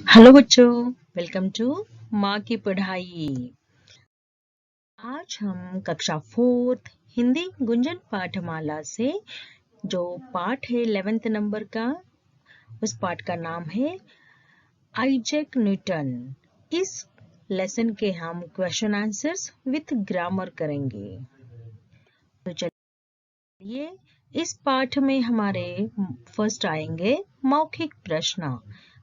Hello बच्चों, welcome to माँ की पढ़ाई। आज हम कक्षा 4 हिंदी गुंजन पाठमाला से जो पाठ है 11th नंबर का, उस पाठ का नाम है आइजैक न्यूटन। इस लेसन के हम क्वेश्चन आंसर्स विथ ग्रामर करेंगे। तो चलिए, इस पाठ में हमारे फर्स्ट आएंगे मौखिक प्रश्न।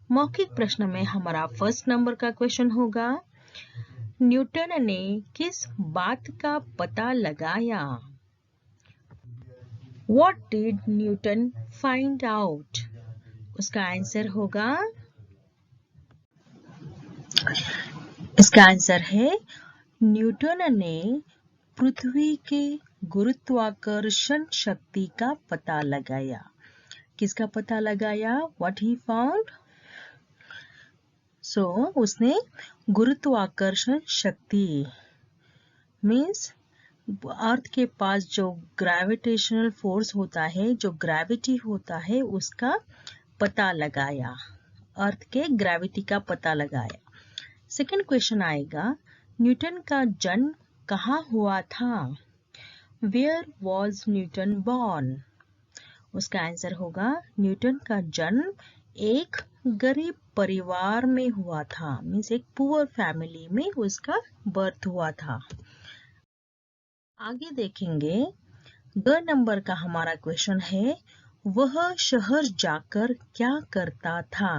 मौखिक प्रश्न में हमारा फर्स्ट नंबर का क्वेश्चन होगा, न्यूटन ने किस बात का पता लगाया? What did Newton find out? उसका आंसर होगा, इसका आंसर है न्यूटन ने पृथ्वी के गुरुत्वाकर्षण शक्ति का पता लगाया। किसका पता लगाया? What he found? उसने गुरुत्वाकर्षण शक्ति मीन्स अर्थ के पास जो ग्रेविटेशनल फोर्स होता है, जो ग्रेविटी होता है, उसका पता लगाया। अर्थ के ग्रेविटी का पता लगाया। सेकंड क्वेश्चन आएगा, न्यूटन का जन्म कहाँ हुआ था? Where was Newton born? उसका आंसर होगा, न्यूटन का जन्म एक गरीब परिवार में हुआ था, मीन्स एक पुअर फैमिली में उसका बर्थ हुआ था। आगे देखेंगे, 2 नंबर का हमारा क्वेश्चन है, वह शहर जाकर क्या करता था?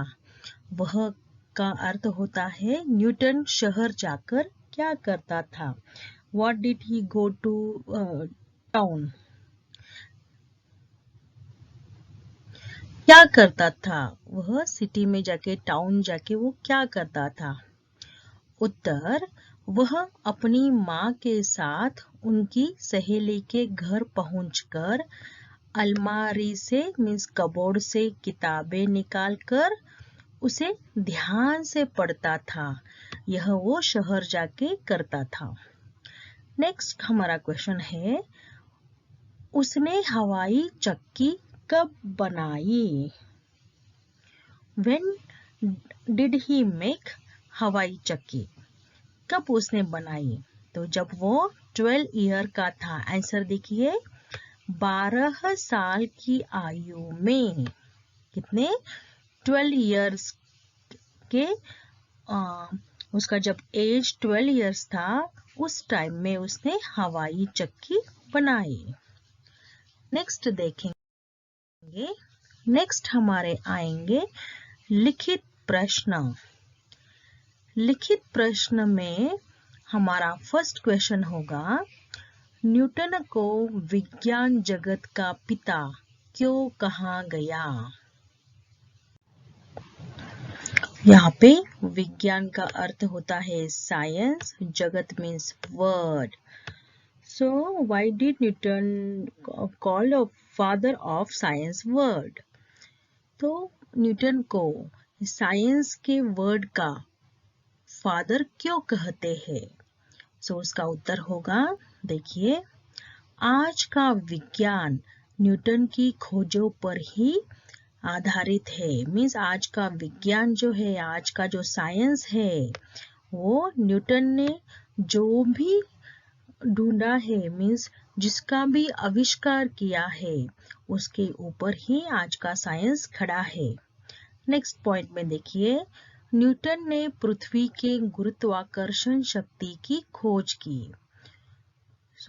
वह का अर्थ होता है न्यूटन शहर जाकर क्या करता था। What did he go to town? क्या करता था? वह सिटी में जाके, टाउन जाके वो क्या करता था? उत्तर, वह अपनी माँ के साथ उनकी सहेली के घर पहुंचकर अलमारी से मीन्स कबोर्ड से किताबें निकालकर उसे ध्यान से पढ़ता था। यह वो शहर जाके करता था। नेक्स्ट हमारा क्वेश्चन है, उसने हवाई चक्की कब बनाई? When did he make हवाई चक्की? कब उसने बनाई? तो जब वो 12 ईयर का था। आंसर देखिए, 12 साल की आयु में। कितने? 12 इयर्स के उसका जब एज 12 इयर्स था, उस टाइम में उसने हवाई चक्की बनाई। नेक्स्ट देखेंगे, नेक्स्ट हमारे आएंगे लिखित प्रश्न। लिखित प्रश्न में हमारा फर्स्ट क्वेश्चन होगा, न्यूटन को विज्ञान जगत का पिता क्यों कहा गया? यहाँ पे विज्ञान का अर्थ होता है साइंस, जगत means word. So why did Newton called a father of science word? तो न्यूटन को साइंस के वर्ड का फादर क्यों कहते हैं? उसका उत्तर होगा, देखिए, आज का विज्ञान न्यूटन की खोजों पर ही आधारित है। मीन्स आज का विज्ञान जो है, आज का जो साइंस है, वो न्यूटन ने जो भी ढूंढा है, मीन्स जिसका भी आविष्कार किया है, उसके ऊपर ही आज का साइंस खड़ा है। नेक्स्ट पॉइंट में देखिए, न्यूटन ने पृथ्वी के गुरुत्वाकर्षण शक्ति की खोज की।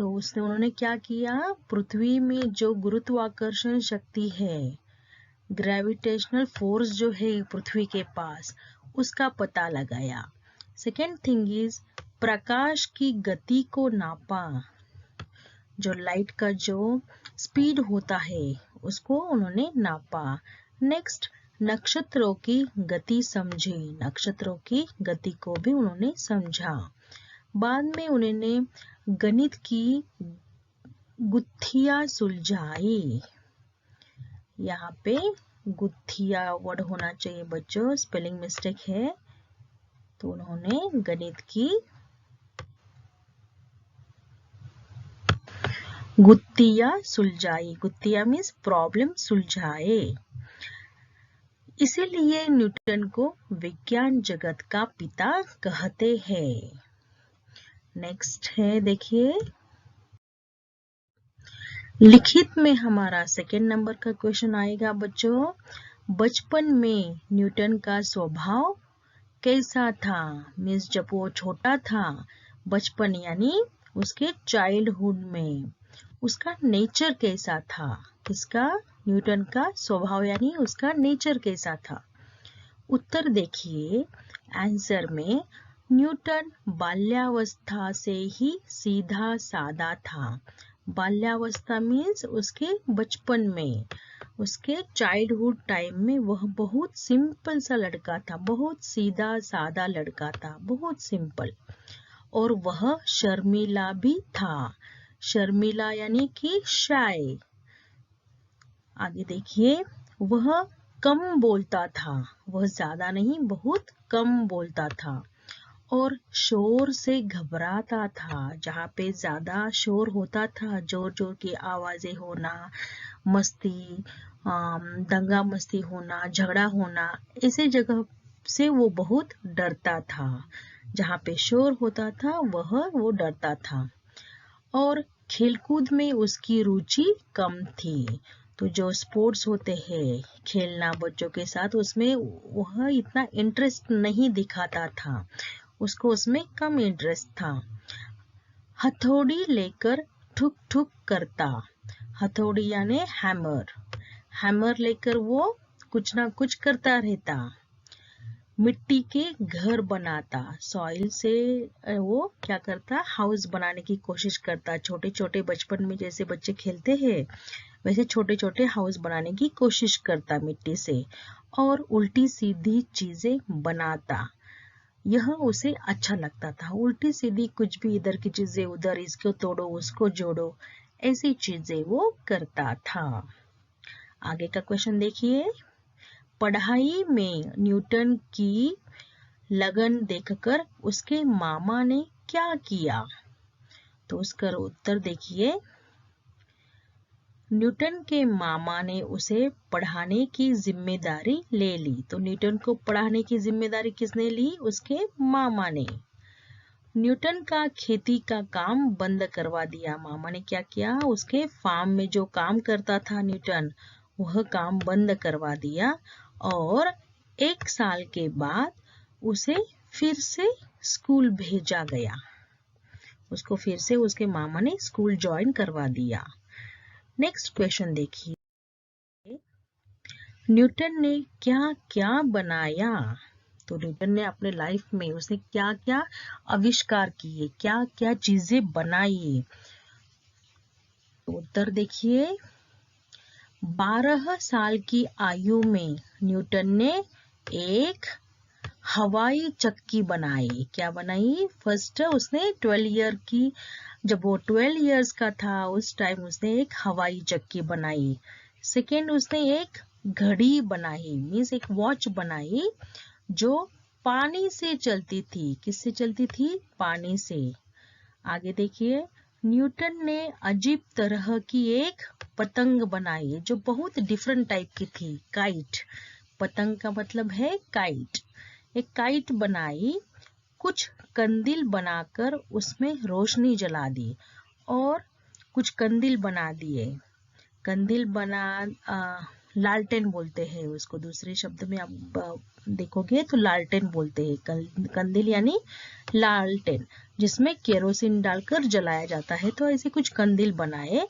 उन्होंने क्या किया? पृथ्वी में जो गुरुत्वाकर्षण शक्ति है, ग्रेविटेशनल फोर्स जो है पृथ्वी के पास, उसका पता लगाया। सेकेंड थिंग इज, प्रकाश की गति को नापा। जो लाइट का जो स्पीड होता है, उसको उन्होंने नापा। नेक्स्ट, नक्षत्रों की गति समझी। नक्षत्रों की गति को भी उन्होंने समझा। बाद में उन्होंने गणित की गुत्थियां सुलझाई। यहाँ पे गुत्थिया वर्ड होना चाहिए बच्चों, स्पेलिंग मिस्टेक है। तो उन्होंने गणित की गुत्थियां सुलझाई। गुत्थिया मीन्स प्रॉब्लम सुलझाए। इसीलिए न्यूटन को विज्ञान जगत का पिता कहते हैं। नेक्स्ट है, देखिए लिखित में हमारा सेकेंड नंबर का क्वेश्चन आएगा बच्चों। बचपन में न्यूटन का स्वभाव कैसा था? मीन्स जब वो छोटा था, बचपन यानी उसके चाइल्डहुड में, उसका नेचर कैसा था? किसका? न्यूटन का स्वभाव यानी उसका नेचर कैसा था? उत्तर देखिए आंसर में, न्यूटन बाल्यावस्था से ही सीधा सादा था। बाल्यावस्था मीन्स उसके बचपन में, उसके चाइल्डहुड टाइम में वह बहुत सिंपल सा लड़का था, बहुत सीधा सादा लड़का था, बहुत सिंपल। और वह शर्मीला भी था। शर्मीला यानी कि शाय। आगे देखिए, वह कम बोलता था, वह ज्यादा नहीं, बहुत कम बोलता था। और शोर से घबराता था। जहाँ पे ज्यादा शोर होता था, जोर जोर की आवाजें होना, मस्ती, दंगा मस्ती होना, झगड़ा होना, ऐसे जगह से वो बहुत डरता था। जहाँ पे शोर होता था वो डरता था। और खेलकूद में उसकी रुचि कम थी। तो जो स्पोर्ट्स होते हैं, खेलना बच्चों के साथ, उसमें वह इतना इंटरेस्ट नहीं दिखाता था, उसको उसमें कम इंटरेस्ट था। हथौड़ी लेकर ठुक ठुक करता। हथौड़ी यानी हैमर। हैमर लेकर वो कुछ ना कुछ करता रहता। मिट्टी के घर बनाता। सॉइल से वो क्या करता? हाउस बनाने की कोशिश करता। छोटे छोटे बचपन में जैसे बच्चे खेलते हैं, वैसे छोटे छोटे हाउस बनाने की कोशिश करता मिट्टी से। और उल्टी सीधी चीजें बनाता। यह उसे अच्छा लगता था। उल्टी सीधी कुछ भी, इधर की चीजें उधर, इसको तोड़ो उसको जोड़ो, ऐसी चीजें वो करता था। आगे का क्वेश्चन देखिए। पढ़ाई में न्यूटन की लगन देखकर उसके मामा ने क्या किया? तो उसका उत्तर देखिए। न्यूटन के मामा ने उसे पढ़ाने की जिम्मेदारी ले ली। तो न्यूटन को पढ़ाने की जिम्मेदारी किसने ली? उसके मामा ने। न्यूटन का खेती का काम बंद करवा दिया। मामा ने क्या किया? उसके फार्म में जो काम करता था न्यूटन, वह काम बंद करवा दिया। और 1 साल के बाद उसे फिर से स्कूल भेजा गया। उसको फिर से उसके मामा ने स्कूल ज्वाइन करवा दिया। नेक्स्ट क्वेश्चन देखिए। न्यूटन ने क्या क्या बनाया? तो न्यूटन ने अपने लाइफ में उसने क्या क्या आविष्कार किए, क्या क्या चीजें बनाई? तो उत्तर देखिए। 12 साल की आयु में न्यूटन ने एक हवाई चक्की बनाई। क्या बनाई? फर्स्ट उसने 12 ईयर की, जब वो 12 इयर्स का था उस टाइम उसने एक हवाई चक्की बनाई। सेकेंड उसने एक घड़ी बनाई, मीन्स एक वॉच बनाई जो पानी से चलती थी। किससे चलती थी? पानी से। आगे देखिए। न्यूटन ने अजीब तरह की एक पतंग बनाई जो बहुत डिफरेंट टाइप की थी। काइट। पतंग का मतलब है काइट। एक काइट बनाई। कुछ कंदील बनाकर उसमें रोशनी जला दी। और कुछ कंदील बना दिए। कंदील बना लालटेन बोलते हैं उसको, दूसरे शब्द में आप देखोगे तो लालटेन बोलते हैं। कंदील यानी लालटेन, जिसमें केरोसिन डालकर जलाया जाता है। तो ऐसे कुछ कंदील बनाए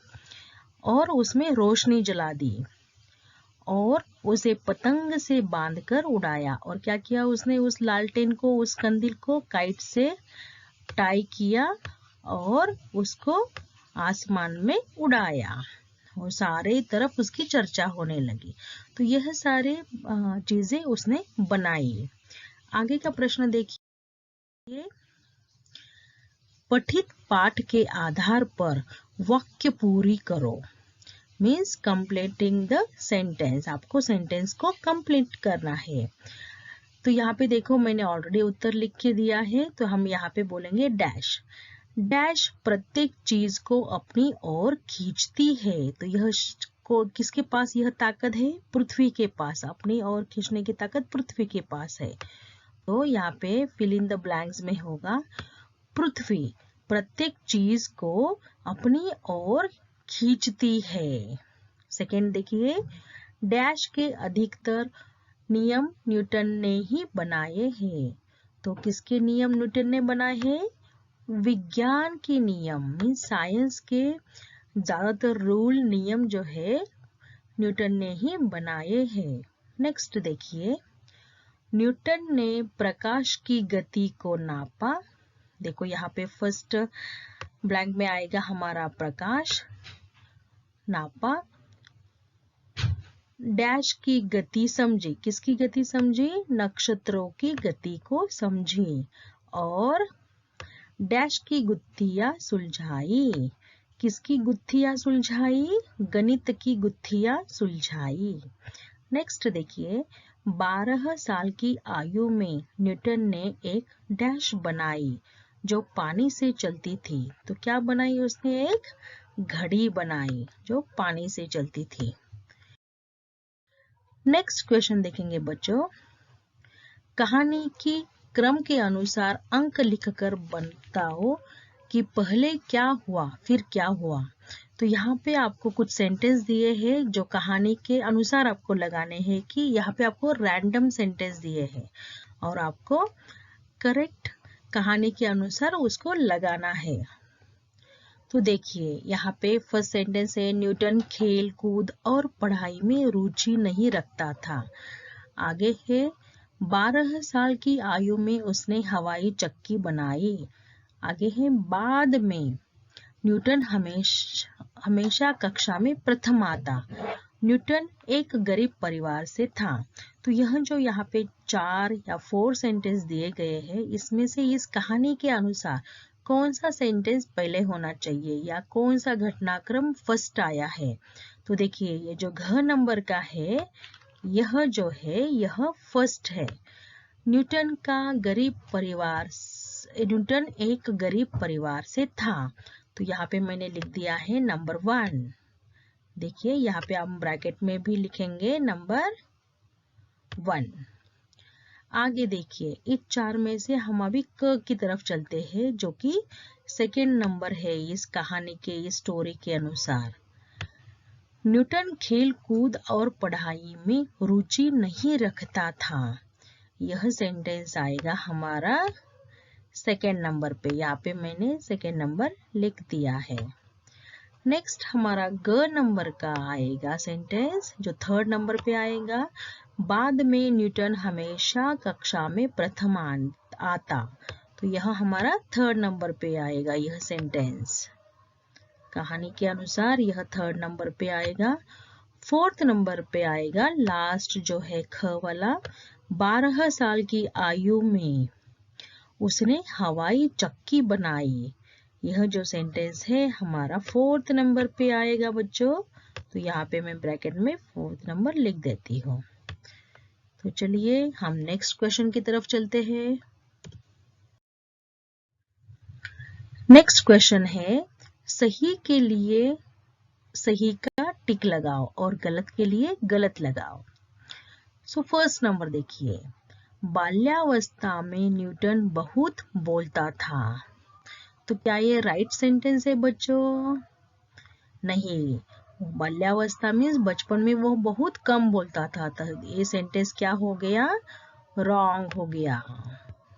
और उसमें रोशनी जला दी और उसे पतंग से बांधकर उड़ाया। और क्या किया उसने? उस लालटेन को, उस कंदील को काइट से टाई किया और उसको आसमान में उड़ाया और सारे तरफ उसकी चर्चा होने लगी। तो यह सारे चीजें उसने बनाई। आगे का प्रश्न देखिए। पठित पाठ के आधार पर वाक्य पूरी करो। Means completing the sentence. आपको सेंटेंस को कंप्लीट करना है। तो यहाँ पे देखो मैंने ऑलरेडी उत्तर लिख के दिया है, तो हम यहाँ पे बोलेंगे डैश। डैश प्रत्येक चीज को अपनी ओर खींचती है। तो यह को किसके पास यह ताकत है? पृथ्वी के पास, अपनी ओर खींचने की ताकत पृथ्वी के पास है। तो यहाँ पे फिल इन द ब्लैंक्स में होगा पृथ्वी प्रत्येक चीज को अपनी ओर खींचती है। सेकेंड देखिए, डैश के अधिकतर नियम न्यूटन ने ही बनाए हैं। तो किसके नियम न्यूटन ने बनाए हैं? विज्ञान के नियम, मीन्स साइंस के ज्यादातर रूल नियम जो है न्यूटन ने ही बनाए हैं। नेक्स्ट देखिए, न्यूटन ने प्रकाश की गति को नापा। देखो यहाँ पे फर्स्ट ब्लैंक में आएगा हमारा प्रकाश, नापा। डैश की गति समझी, किसकी गति समझी? नक्षत्रों की गति को समझी। और डैश की गुत्थियां सुलझाई, किसकी गुत्थियां सुलझाई? गणित की गुत्थियां सुलझाई। नेक्स्ट देखिए, 12 साल की आयु में न्यूटन ने एक डैश बनाई जो पानी से चलती थी। तो क्या बनाई उसने? एक घड़ी बनाई जो पानी से चलती थी। नेक्स्ट क्वेश्चन देखेंगे बच्चों, कहानी की क्रम के अनुसार अंक लिखकर बताओ कि पहले क्या हुआ फिर क्या हुआ। तो यहाँ पे आपको कुछ सेंटेंस दिए हैं जो कहानी के अनुसार आपको लगाने हैं कि यहाँ पे आपको रैंडम सेंटेंस दिए हैं और आपको करेक्ट कहानी के अनुसार उसको लगाना है। तो देखिए यहाँ पे फर्स्ट सेंटेंस है, न्यूटन खेल कूद और पढ़ाई में रुचि नहीं रखता था। आगे है, 12 साल की आयु में उसने हवाई चक्की बनाई। आगे है, बाद में न्यूटन हमेशा कक्षा में प्रथम आता। न्यूटन एक गरीब परिवार से था। तो यह जो यहाँ पे 4 या 4 सेंटेंस दिए गए हैं, इसमें से इस कहानी के अनुसार कौन सा सेंटेंस पहले होना चाहिए या कौन सा घटनाक्रम फर्स्ट आया है। तो देखिए ये जो घ नंबर का है, यह जो है यह फर्स्ट है। न्यूटन एक गरीब परिवार से था। तो यहाँ पे मैंने लिख दिया है नंबर 1। देखिए यहाँ पे हम ब्रैकेट में भी लिखेंगे नंबर 1। आगे देखिए, इस 4 में से हम अभी क की तरफ चलते हैं जो कि सेकेंड नंबर है इस कहानी के, इस स्टोरी के अनुसार। न्यूटन खेल कूद और पढ़ाई में रुचि नहीं रखता था। यह सेंटेंस आएगा हमारा सेकेंड नंबर पे। यहाँ पे मैंने सेकेंड नंबर लिख दिया है। नेक्स्ट हमारा ग नंबर का आएगा सेंटेंस जो थर्ड नंबर पे आएगा, बाद में न्यूटन हमेशा कक्षा में प्रथम आता। तो यह हमारा थर्ड नंबर पे आएगा यह सेंटेंस। कहानी के अनुसार यह थर्ड नंबर पे आएगा। फोर्थ नंबर पे आएगा लास्ट जो है ख वाला, 12 साल की आयु में उसने हवाई चक्की बनाई। यह जो सेंटेंस है हमारा फोर्थ नंबर पे आएगा बच्चों। तो यहाँ पे मैं ब्रैकेट में फोर्थ नंबर लिख देती हूँ। तो चलिए हम नेक्स्ट क्वेश्चन की तरफ चलते हैं। नेक्स्ट क्वेश्चन है, सही के लिए सही का टिक लगाओ और गलत के लिए गलत लगाओ। सो फर्स्ट नंबर देखिए, बाल्यावस्था में न्यूटन बहुत बोलता था। तो क्या ये राइट सेंटेंस है बच्चों? नहीं, बाल्यावस्था मीन्स बचपन में वो बहुत कम बोलता था। तो ये सेंटेंस क्या हो गया? रॉन्ग हो गया।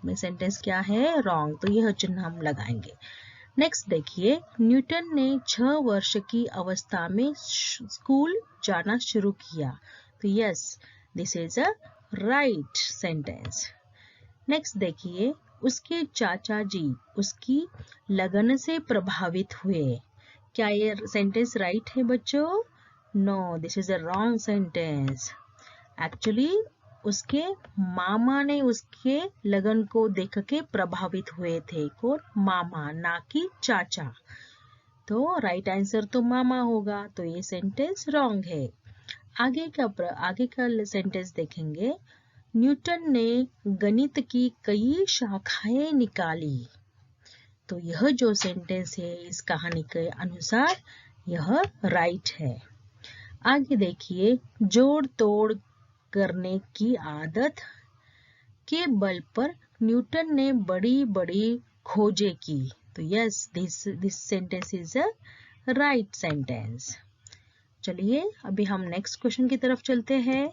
में सेंटेंस क्या है? रॉन्ग। तो यह चिन्ह हम लगाएंगे। नेक्स्ट देखिए, न्यूटन ने 6 वर्ष की अवस्था में स्कूल जाना शुरू किया। तो yes, this is a right sentence. Next देखिए, उसके चाचा जी उसकी लगन से प्रभावित हुए। क्या ये सेंटेंस राइट है बच्चों? No, this is a wrong sentence. Actually उसके मामा ने उसके लगन को देख के प्रभावित हुए थे। कौन? मामा, ना कि चाचा। तो राइट आंसर तो मामा होगा। तो ये सेंटेंस रॉन्ग है। आगे का सेंटेंस देखेंगे, न्यूटन ने गणित की कई शाखाएं निकाली। तो यह जो सेंटेंस है इस कहानी के अनुसार यह राइट है। आगे देखिए, जोड़ तोड़ करने की आदत के बल पर न्यूटन ने बड़ी बड़ी खोजें की। तो yes, this sentence is a right sentence. चलिए अभी हम नेक्स्ट क्वेश्चन की तरफ चलते हैं।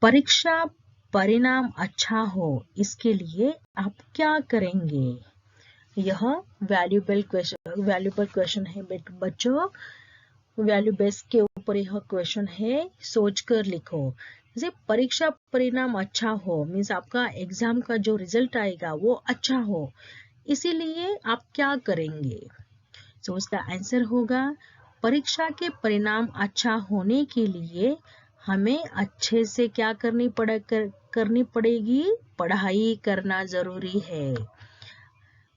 परीक्षा परिणाम अच्छा हो, इसके लिए आप क्या करेंगे? यह वैल्यूएबल क्वेश्चन है बच्चों। वैल्यू बेस के ऊपर यह क्वेश्चन है, सोचकर लिखो। जैसे परीक्षा परिणाम अच्छा हो मीन्स आपका एग्जाम का जो रिजल्ट आएगा वो अच्छा हो, इसीलिए आप क्या करेंगे? तो उसका आंसर होगा, परीक्षा के परिणाम अच्छा होने के लिए हमें अच्छे से क्या करनी पड़ेगी? पढ़ाई करना जरूरी है।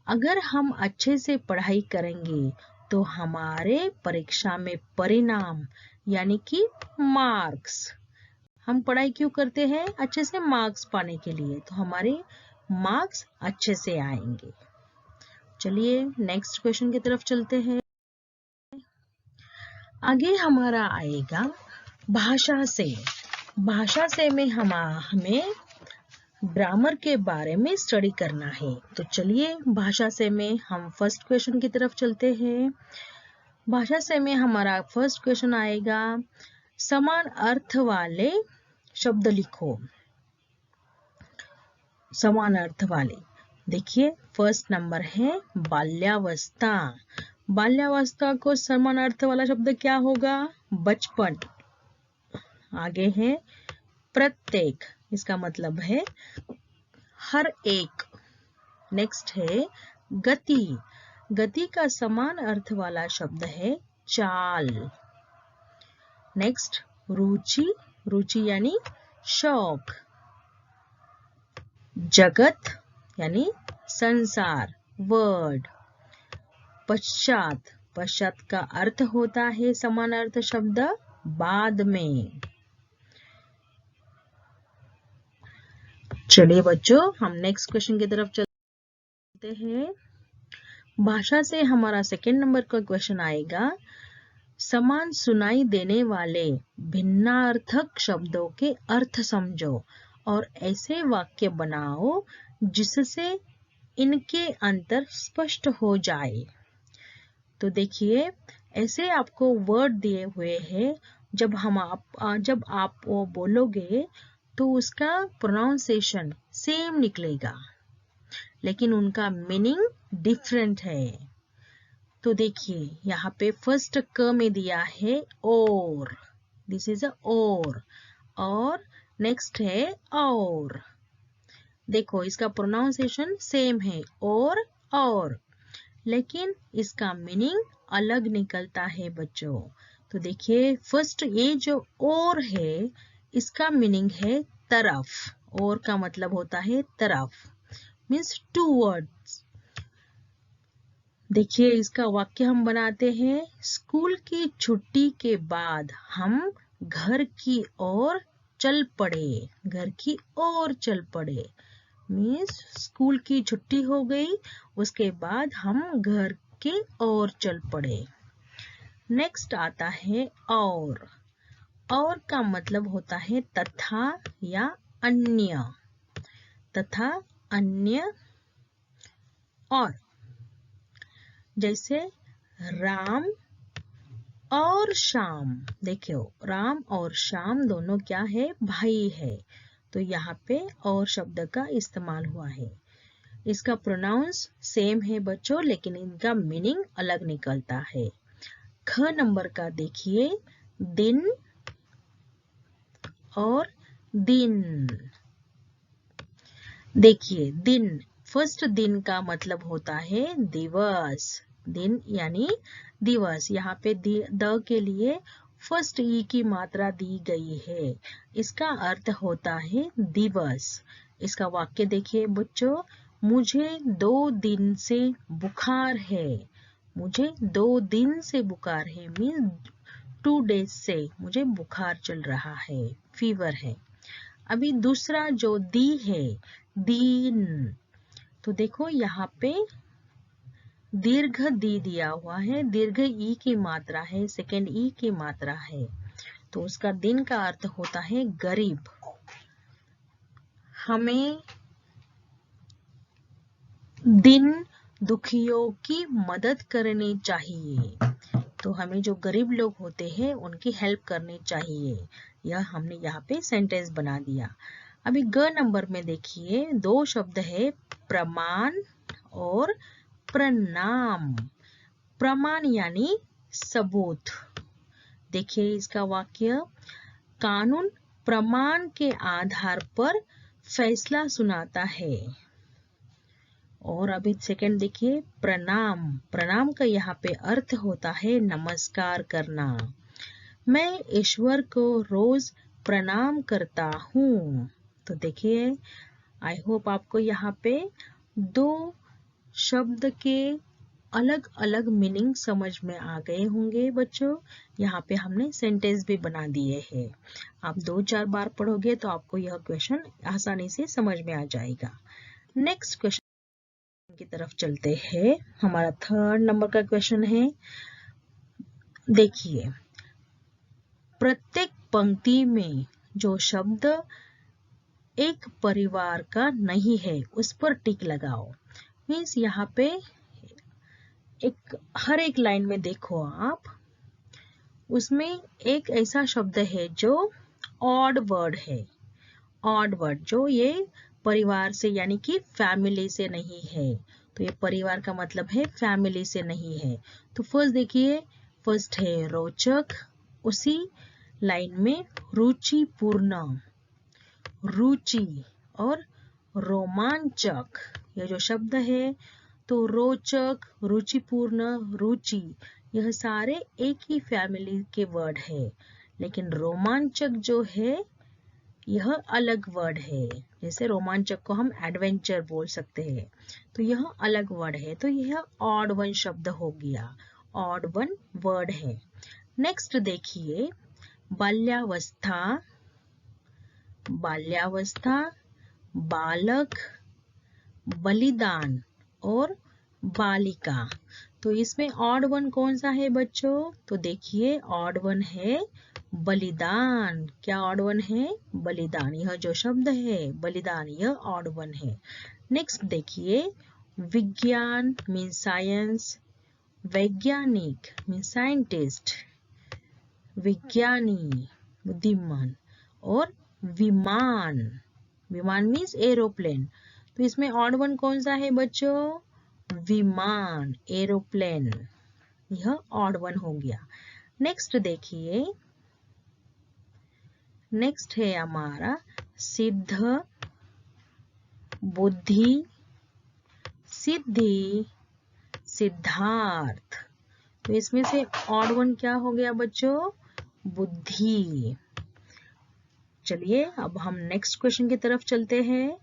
अगर हम अच्छे से पढ़ाई करेंगे तो हमारे परीक्षा में परिणाम यानी कि मार्क्स, हम पढ़ाई क्यों करते हैं? अच्छे से मार्क्स पाने के लिए, तो हमारे मार्क्स अच्छे से आएंगे। चलिए नेक्स्ट क्वेश्चन की तरफ चलते हैं। आगे हमारा आएगा भाषा से। भाषा से में हमें ग्रामर के बारे में स्टडी करना है। तो चलिए भाषा से में हम फर्स्ट क्वेश्चन की तरफ चलते हैं। भाषा से में हमारा फर्स्ट क्वेश्चन आएगा, समान अर्थ वाले शब्द लिखो। समान अर्थ वाले, देखिए फर्स्ट नंबर है बाल्यावस्था। बाल्यावस्था को समान अर्थ वाला शब्द क्या होगा? बचपन। आगे है प्रत्येक, इसका मतलब है हर एक। नेक्स्ट है गति। गति का समान अर्थ वाला शब्द है चाल। नेक्स्ट रुचि। रुचि यानी शौक। जगत यानी संसार, वर्ड। पश्चात, पश्चात का अर्थ होता है समान अर्थ शब्द बाद में। चलिए बच्चों हम नेक्स्ट क्वेश्चन की तरफ चलते हैं। भाषा से हमारा सेकंड नंबर का क्वेश्चन आएगा, समान सुनाई देने वाले भिन्नार्थक शब्दों के अर्थ समझो और ऐसे वाक्य बनाओ जिससे इनके अंतर स्पष्ट हो जाए। तो देखिए ऐसे आपको वर्ड दिए हुए हैं, जब आप वो बोलोगे तो उसका प्रोनाउंसिएशन सेम निकलेगा, लेकिन उनका मीनिंग डिफरेंट है। तो देखिए यहाँ पे फर्स्ट क में दिया है और, दिस इज अ और नेक्स्ट है और। देखो इसका प्रोनाउंसिएशन सेम है और, लेकिन इसका मीनिंग अलग निकलता है बच्चों। तो देखिए फर्स्ट ये जो और है इसका मीनिंग है तरफ। और का मतलब होता है तरफ, मीन्स टूवर्ड्स। देखिए इसका वाक्य हम बनाते हैं, स्कूल की छुट्टी के बाद हम घर की ओर चल पड़े। घर की ओर चल पड़े मीन्स स्कूल की छुट्टी हो गई, उसके बाद हम घर के ओर चल पड़े। नेक्स्ट आता है और का मतलब होता है तथा या अन्य। तथा अन्य और, जैसे राम और श्याम। देखियो राम और श्याम दोनों क्या है? भाई है। तो यहाँ पे और शब्द का इस्तेमाल हुआ है। इसका प्रोनाउंस सेम है बच्चों, लेकिन इनका मीनिंग अलग निकलता है। ख नंबर का देखिए, दिन और दिन। देखिए दिन, फर्स्ट दिन का मतलब होता है दिवस। दिन यानी दिवस। यहाँ पे द के लिए फर्स्ट ई की मात्रा दी गई है, इसका अर्थ होता है दिवस। इसका वाक्य देखिए बच्चों, मुझे 2 दिन से बुखार है। मुझे 2 दिन से बुखार है मीन्स 2 डेज से मुझे बुखार चल रहा है, फीवर है। अभी दूसरा जो दी है, दिन। तो देखो यहाँ पे दीर्घ दी दिया हुआ है, दीर्घ ई की मात्रा है, सेकंड ई की मात्रा है, तो उसका दिन का अर्थ होता है गरीब। हमें दिन दुखियों की मदद करनी चाहिए, तो हमें जो गरीब लोग होते हैं उनकी हेल्प करनी चाहिए। यह हमने यहाँ पे सेंटेंस बना दिया। अभी ग नंबर में देखिए, दो शब्द है, प्रमाण और प्रणाम। प्रमाण यानी सबूत। देखिए इसका वाक्य, कानून प्रमाण के आधार पर फैसला सुनाता है। और अभी सेकंड देखिए, प्रणाम। प्रणाम का यहाँ पे अर्थ होता है नमस्कार करना। मैं ईश्वर को रोज प्रणाम करता हूँ। तो देखिए, आई होप आपको यहाँ पे दो शब्द के अलग अलग मीनिंग समझ में आ गए होंगे बच्चों। यहाँ पे हमने सेंटेंस भी बना दिए हैं। आप 2-4 बार पढ़ोगे तो आपको यह क्वेश्चन आसानी से समझ में आ जाएगा। नेक्स्ट क्वेश्चन की तरफ चलते हैं। हमारा 3rd नंबर का क्वेश्चन है। देखिए, प्रत्येक पंक्ति में जो शब्द एक परिवार का नहीं है उस पर टिक लगाओ। मीन्स यहाँ पे हर एक लाइन में देखो आप, उसमें एक ऐसा शब्द है जो ऑड वर्ड है। ऑड वर्ड जो ये परिवार से यानी कि फैमिली से नहीं है। तो ये परिवार का मतलब है फैमिली से नहीं है। तो फर्स्ट देखिए, फर्स्ट है रोचक, उसी लाइन में रुचिपूर्ण, रुचि और रोमांचक, ये जो शब्द है, तो रोचक, रुचिपूर्ण, रुचि, यह सारे एक ही फैमिली के वर्ड है। लेकिन रोमांचक जो है यह अलग वर्ड है। जैसे रोमांचक को हम एडवेंचर बोल सकते हैं, तो यह अलग वर्ड है। तो यह ऑड वन शब्द हो गया, ऑड वन वर्ड है। नेक्स्ट देखिए, बाल्यावस्था, बाल्यावस्था, बालक, बलिदान और बालिका। तो इसमें ऑड वन कौन सा है बच्चों? तो देखिए, ऑड वन है बलिदान। क्या ऑड वन है? बलिदान। यह जो शब्द है बलिदान, यह ऑड वन है। नेक्स्ट देखिए, विज्ञान मीन साइंस, वैज्ञानिक मीन साइंटिस्ट, विज्ञानी बुद्धिमान, और विमान, विमान मीन्स एरोप्लेन। तो इसमें ऑड वन कौन सा है बच्चों? विमान, एरोप्लेन, यह ऑड वन हो गया। नेक्स्ट देखिए, नेक्स्ट है हमारा सिद्ध, बुद्धि, सिद्धि, सिद्धार्थ। तो इसमें से ऑड वन क्या हो गया बच्चों? बुद्धि। चलिए अब हम नेक्स्ट क्वेश्चन की तरफ चलते हैं।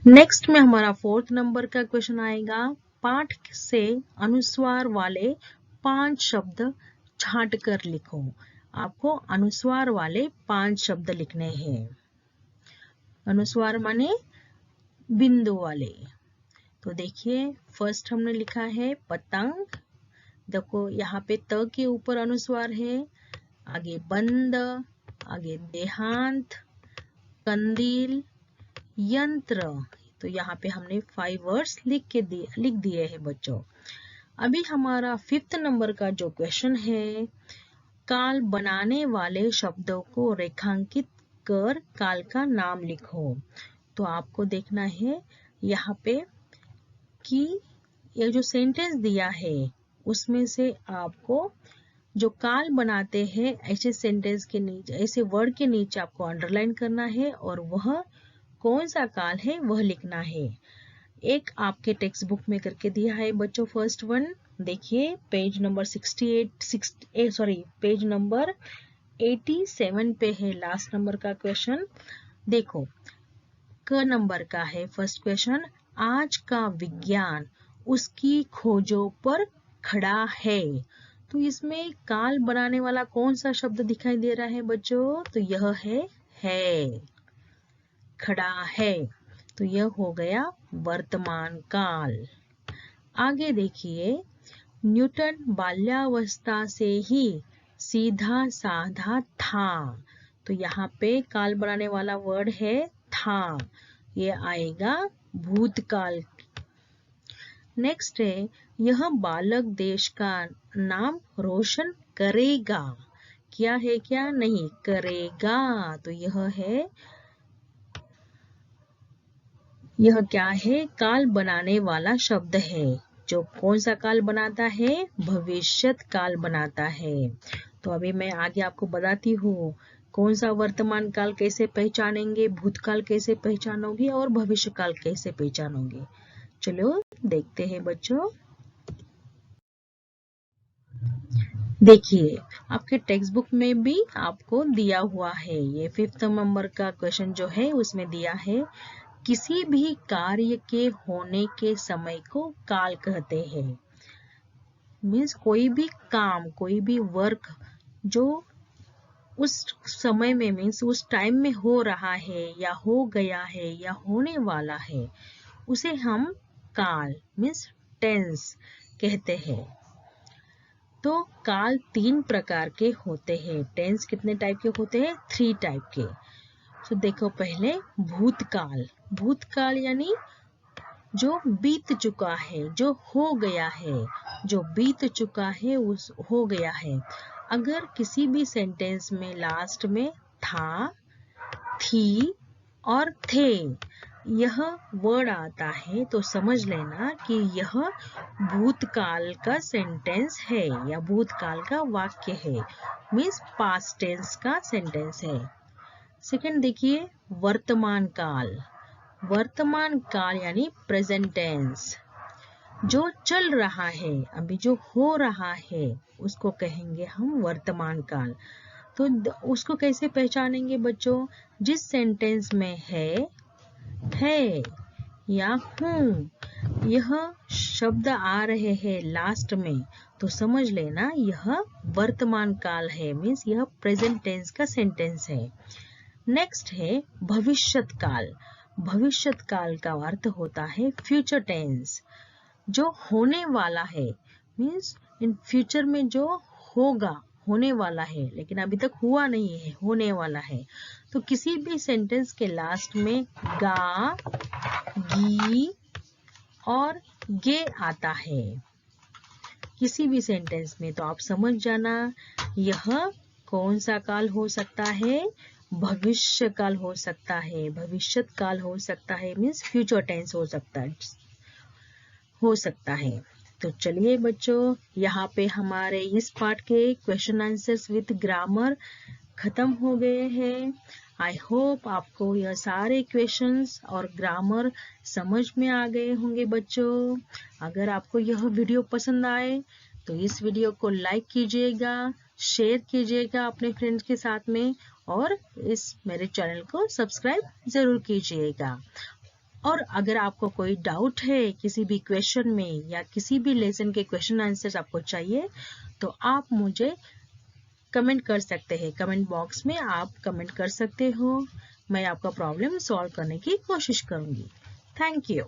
नेक्स्ट में हमारा 4th नंबर का क्वेश्चन आएगा। पाठ से अनुस्वार वाले 5 शब्द छांट कर लिखो। आपको अनुस्वार वाले 5 शब्द लिखने हैं। अनुस्वार माने बिंदु वाले। तो देखिए, फर्स्ट हमने लिखा है पतंग। देखो यहाँ पे त के ऊपर अनुस्वार है, आगे बंद, आगे देहांत, कंदील, यंत्र। तो यहाँ पे हमने 5 वर्ड्स लिख दिए हैं बच्चों। अभी हमारा 5th नंबर का जो क्वेश्चन है, काल बनाने वाले शब्दों को रेखांकित कर काल का नाम लिखो। तो आपको देखना है यहाँ पे कि ये जो सेंटेंस दिया है उसमें से आपको जो काल बनाते हैं ऐसे सेंटेंस के नीचे, ऐसे वर्ड के नीचे आपको अंडरलाइन करना है और वह कौन सा काल है वह लिखना है। एक आपके टेक्स्ट बुक में करके दिया है बच्चों। फर्स्ट वन देखिए, पेज नंबर 87 पे है लास्ट नंबर का क्वेश्चन। देखो, क नंबर का है फर्स्ट क्वेश्चन। आज का विज्ञान उसकी खोजों पर खड़ा है। तो इसमें काल बनाने वाला कौन सा शब्द दिखाई दे रहा है बच्चों? तो यह है खड़ा है। तो यह हो गया वर्तमान काल। आगे देखिए, न्यूटन बाल्यावस्था से ही सीधा साधा था। तो यहाँ पे काल बनाने वाला वर्ड है था, ये आएगा भूतकाल। नेक्स्ट है, यह बालक देश का नाम रोशन करेगा। क्या है, क्या नहीं, करेगा। तो यह क्या है, काल बनाने वाला शब्द है। जो कौन सा काल बनाता है, भविष्यत काल बनाता है। तो अभी मैं आगे आपको बताती हूँ कौन सा वर्तमान काल कैसे पहचानेंगे, भूतकाल कैसे पहचानोगे और भविष्य काल कैसे पहचानोगे। चलो देखते हैं बच्चों। देखिए, आपके टेक्स्ट बुक में भी आपको दिया हुआ है, ये 5th नंबर का क्वेश्चन जो है उसमें दिया है, किसी भी कार्य के होने के समय को काल कहते हैं। मीन्स कोई भी काम, कोई भी वर्क जो उस समय में, मीन्स उस टाइम में हो रहा है या हो गया है या होने वाला है, उसे हम काल मीन्स टेंस कहते हैं। तो काल 3 प्रकार के होते हैं। टेंस कितने टाइप के होते हैं, 3 टाइप के। तो देखो, पहले भूतकाल। भूतकाल यानी जो बीत चुका है, जो हो गया है, जो बीत चुका है, उस हो गया है। अगर किसी भी सेंटेंस में लास्ट में था, थी और थे यह वर्ड आता है तो समझ लेना कि यह भूतकाल का सेंटेंस है या भूतकाल का वाक्य है, मीन्स पास्ट टेंस का सेंटेंस है। सेकंड देखिए, वर्तमान काल। वर्तमान काल यानी प्रेजेंट टेंस, जो चल रहा है, अभी जो हो रहा है उसको कहेंगे हम वर्तमान काल। तो उसको कैसे पहचानेंगे बच्चों, जिस सेंटेंस में है या हूँ यह शब्द आ रहे हैं लास्ट में, तो समझ लेना यह वर्तमान काल है, मीन्स यह प्रेजेंट टेंस का सेंटेंस है। नेक्स्ट है भविष्यत काल। भविष्यत काल का अर्थ होता है फ्यूचर टेंस, जो होने वाला है, मीन्स इन फ्यूचर में जो होगा, होने वाला है, लेकिन अभी तक हुआ नहीं है, होने वाला है। तो किसी भी सेंटेंस के लास्ट में गा, गी और गे आता है, किसी भी सेंटेंस में। तो आप समझ जाना यह कौन सा काल हो सकता है, भविष्य काल हो सकता है, भविष्यत काल हो सकता है, मीन्स फ्यूचर टेंस हो सकता है। तो चलिए बच्चों, यहाँ पे हमारे इस पार्ट के क्वेश्चन आंसर्स विद ग्रामर खत्म हो गए हैं। आई होप आपको यह सारे क्वेश्चंस और ग्रामर समझ में आ गए होंगे बच्चों। अगर आपको यह वीडियो पसंद आए तो इस वीडियो को लाइक कीजिएगा, शेयर कीजिएगा अपने फ्रेंड्स के साथ में, और इस मेरे चैनल को सब्सक्राइब जरूर कीजिएगा। और अगर आपको कोई डाउट है किसी भी क्वेश्चन में या किसी भी लेसन के क्वेश्चन आंसर्स आपको चाहिए, तो आप मुझे कमेंट कर सकते हैं। कमेंट बॉक्स में आप कमेंट कर सकते हो, मैं आपका प्रॉब्लम सॉल्व करने की कोशिश करूंगी। Thank you.